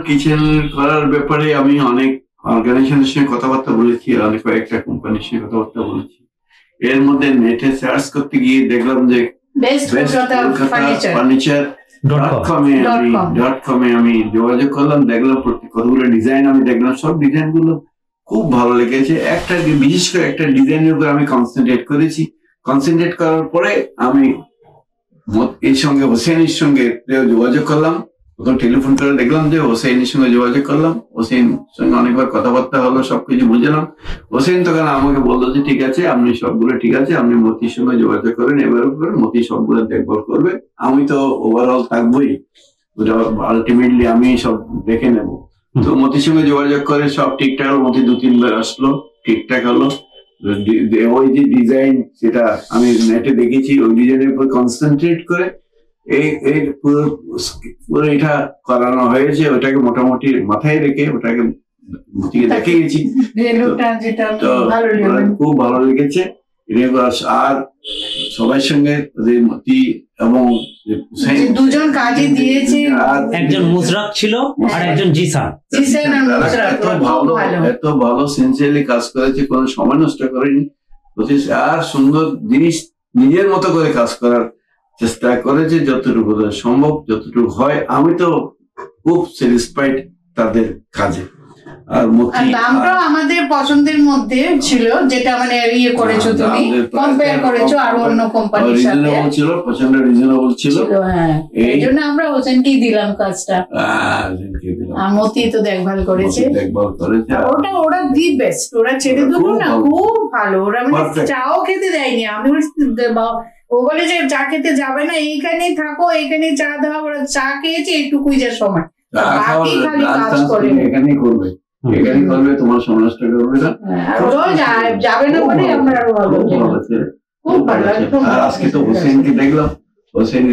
Kitchen করার ব্যাপারে আমি অনেক অর্গানাইজেশনের সঙ্গে কথাবার্তা বলেছি, অনেক কয়েকটা কোম্পানির সঙ্গে কথাবার্তা বলেছি। এর মধ্যে নেটে সার্চ করতে গিয়ে দেখলাম যে বেস্ট ফার্নিচার .com এ আমি যোগাযোগ করলাম, দেখলাম কতগুলো ডিজাইন আমি দেখলাম, সব ডিজাইন গুলো খুব ভালো লেগেছে। একটা বিশেষ করে একটা ডিজাইনের উপর আমি কনসেন্ট্রেট করেছি। কনসেন্ট্রেট করার পরে আমি এর সঙ্গে হোসেনের সঙ্গে যোগাযোগ করলাম। তখন টেলিফোন করে দেখলাম যে হোসেনের সঙ্গে যোগাযোগ করলাম, হোসেন সঙ্গে অনেকবার কথাবার্তা হলো, সবকিছু বুঝলাম। হোসেন তখন আমাকে বললো যে ঠিক আছে, আপনি সবগুলো ঠিক আছে, আপনি মতির সঙ্গে যোগাযোগ করেন, এবার মতি সবগুলো দেখভাল করবে, আমি তো ওভারঅল থাকবোই, আলটিমেটলি আমি সব দেখে নেব। তো মতির সঙ্গে যোগাযোগ করে সব ঠিকঠাক হলো। মতি 2-3 বার আসলো, ঠিকঠাক হলো। ওই যে ডিজাইন সেটা আমি নেটে দেখেছি, ওই ডিজাইনের উপর কনসেন্ট্রেট করে এই পুরো এটা করানো হয়েছে। ওটাকে মোটামুটি মাথায় রেখে ওটাকে দেখিয়েছি, খুব ভালো লেগেছে। আর সবার সঙ্গে মতি এবং দুজন কাজে দিয়েছে, একজন মুশরাক ছিল আর একজন জিসান। এত ভালো সিনসিয়ারলি কাজ করেছে, কোনো সময় নষ্ট করেনি। আর সুন্দর জিনিস নিজের মতো করে কাজ করার চেষ্টা করেছে, যতটুকু সম্ভব, যতটুকু হয়। আমি তো খুব স্যাটিসফাইড তাদের কাজে। আর দামটাও আমাদের পছন্দের মধ্যে ছিল, যেটা মানে ইয়ে করেছো তুমি, কম্পেয়ার করেছো আর অন্য কোম্পানির সাথে, রিজনেবল ছিল, প্রচন্ড রিজনেবল ছিল। হ্যাঁ, এইজন্য আমরা হোসেনকেই দিলাম কাজটা। আর মতি তো দেখভাল করেছে, ওরা দি বেস্ট, ওরা ছেড়ে দুটো না খুব ভালো। ওরা মানে চাও খেতে দেয়নি। আমি ও বলে যে চা খেতে যাবে না, এইখানেই থাকো, এইখানেই চা দেওয়া। ওরা চা খেয়েছে এইটুকুই যা সময়, বাকি খালি কাজ করে, এখানেই করবে, এখানেই করবে, তোমার সময় নষ্ট করবে না, যাবে না বলে আমরা আরো ভালো, খুব ভালো। আর আজকে তো হোসেনকে দেখলাম, হোসেন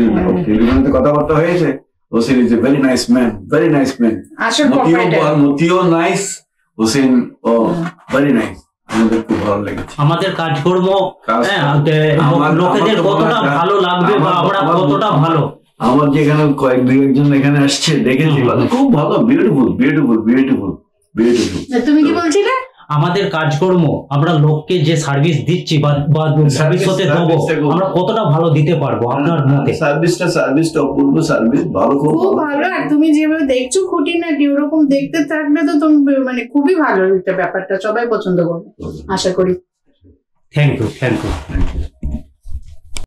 টেলিফোনে কথাবার্তা হয়েছে। Hossain is a very nice man, very nice man. মতিও নাইস, হোসেন ও ভেরি নাইস। আমাদের খুব ভালো লেগেছে। আমাদের কাজকর্ম লোকেদের কতটা ভালো লাগবে বা আমরা কতটা ভালো, আমার যেখানে কয়েক দুজন এখানে আসছে দেখেছি, খুব ভালো, বিউটিফুল বিউটিফুল বিউটিফুল বিউটিফুল। তুমি কি বলছিলে? আমাদের কাজকর্ম আমরা লোককে যে সার্ভিস দিচ্ছি বা ভবিষ্যতে দেবো, আমরা কতটা ভালো দিতে পারবো আপনার মতে? সার্ভিসটা অপূর্ব সার্ভিস, ভালো, খুব ভালো। আর তুমি যেভাবে দেখছো খুঁটিনাটি, ওরকম দেখতে থাকলে তো তুমি মানে খুবই ভালো একটা ব্যাপারটা সবাই পছন্দ করবে আশা করি। Thank you.